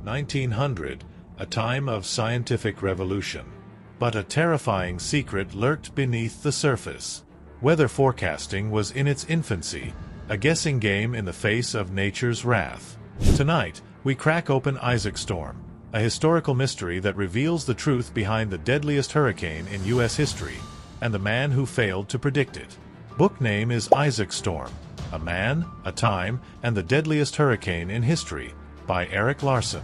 1900, a time of scientific revolution. But a terrifying secret lurked beneath the surface. Weather forecasting was in its infancy, a guessing game in the face of nature's wrath. Tonight, we crack open Isaac Storm, a historical mystery that reveals the truth behind the deadliest hurricane in U.S. history, and the man who failed to predict it. Book name is Isaac Storm, A Man, a Time, and the Deadliest Hurricane in History, by Erik Larson.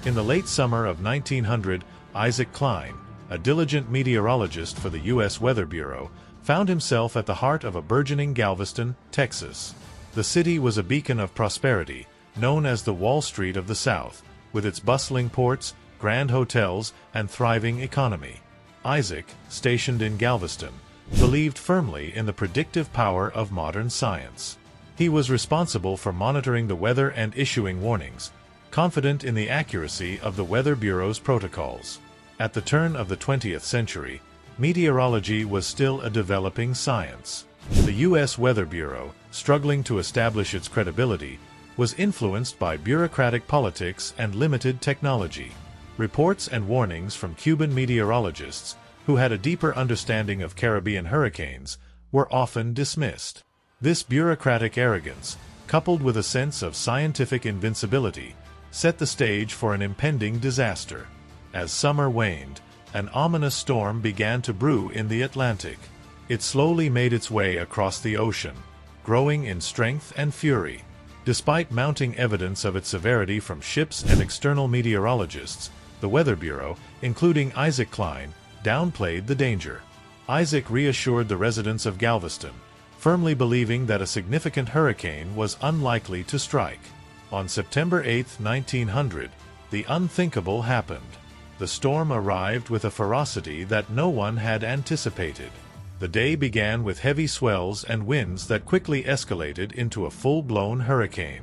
In the late summer of 1900, Isaac Klein, a diligent meteorologist for the U.S. Weather Bureau, found himself at the heart of a burgeoning Galveston, Texas. The city was a beacon of prosperity, known as the Wall Street of the South, with its bustling ports, grand hotels, and thriving economy. Isaac, stationed in Galveston, believed firmly in the predictive power of modern science. He was responsible for monitoring the weather and issuing warnings, confident in the accuracy of the Weather Bureau's protocols. At the turn of the 20th century, meteorology was still a developing science. The U.S. Weather Bureau, struggling to establish its credibility, was influenced by bureaucratic politics and limited technology. Reports and warnings from Cuban meteorologists, who had a deeper understanding of Caribbean hurricanes, were often dismissed. This bureaucratic arrogance, coupled with a sense of scientific invincibility, set the stage for an impending disaster. As summer waned, an ominous storm began to brew in the Atlantic. It slowly made its way across the ocean, growing in strength and fury. Despite mounting evidence of its severity from ships and external meteorologists, the Weather Bureau, including Isaac Klein, downplayed the danger. Isaac reassured the residents of Galveston, firmly believing that a significant hurricane was unlikely to strike. On September 8, 1900, the unthinkable happened. The storm arrived with a ferocity that no one had anticipated. The day began with heavy swells and winds that quickly escalated into a full-blown hurricane.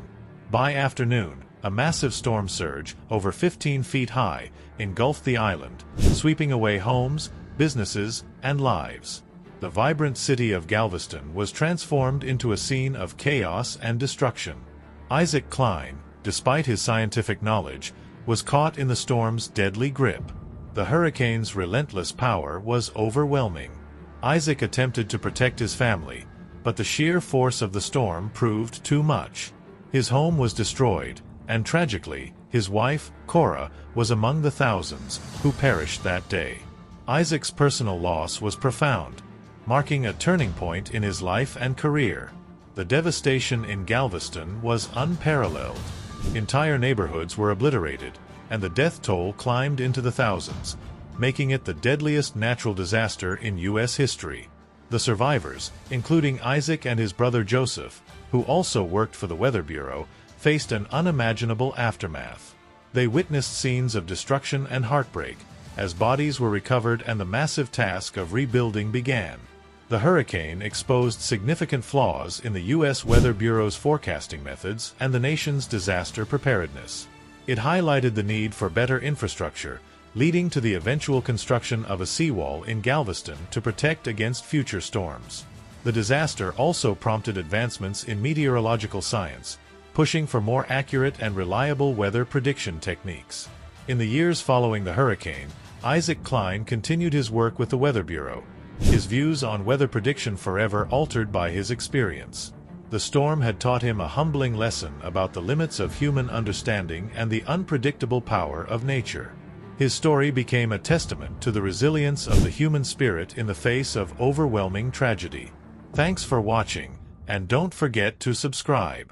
By afternoon, a massive storm surge, over 15 feet high, engulfed the island, sweeping away homes, businesses, and lives. The vibrant city of Galveston was transformed into a scene of chaos and destruction. Isaac Klein, despite his scientific knowledge, was caught in the storm's deadly grip. The hurricane's relentless power was overwhelming. Isaac attempted to protect his family, but the sheer force of the storm proved too much. His home was destroyed, and tragically, his wife, Cora, was among the thousands who perished that day. Isaac's personal loss was profound, marking a turning point in his life and career. The devastation in Galveston was unparalleled. Entire neighborhoods were obliterated, and the death toll climbed into the thousands, making it the deadliest natural disaster in U.S. history. The survivors, including Isaac and his brother Joseph, who also worked for the Weather Bureau, faced an unimaginable aftermath. They witnessed scenes of destruction and heartbreak, as bodies were recovered and the massive task of rebuilding began. The hurricane exposed significant flaws in the U.S. Weather Bureau's forecasting methods and the nation's disaster preparedness. It highlighted the need for better infrastructure, leading to the eventual construction of a seawall in Galveston to protect against future storms. The disaster also prompted advancements in meteorological science, pushing for more accurate and reliable weather prediction techniques. In the years following the hurricane, Isaac Klein continued his work with the Weather Bureau, his views on weather prediction forever altered by his experience. The storm had taught him a humbling lesson about the limits of human understanding and the unpredictable power of nature. His story became a testament to the resilience of the human spirit in the face of overwhelming tragedy. Thanks for watching, and don't forget to subscribe.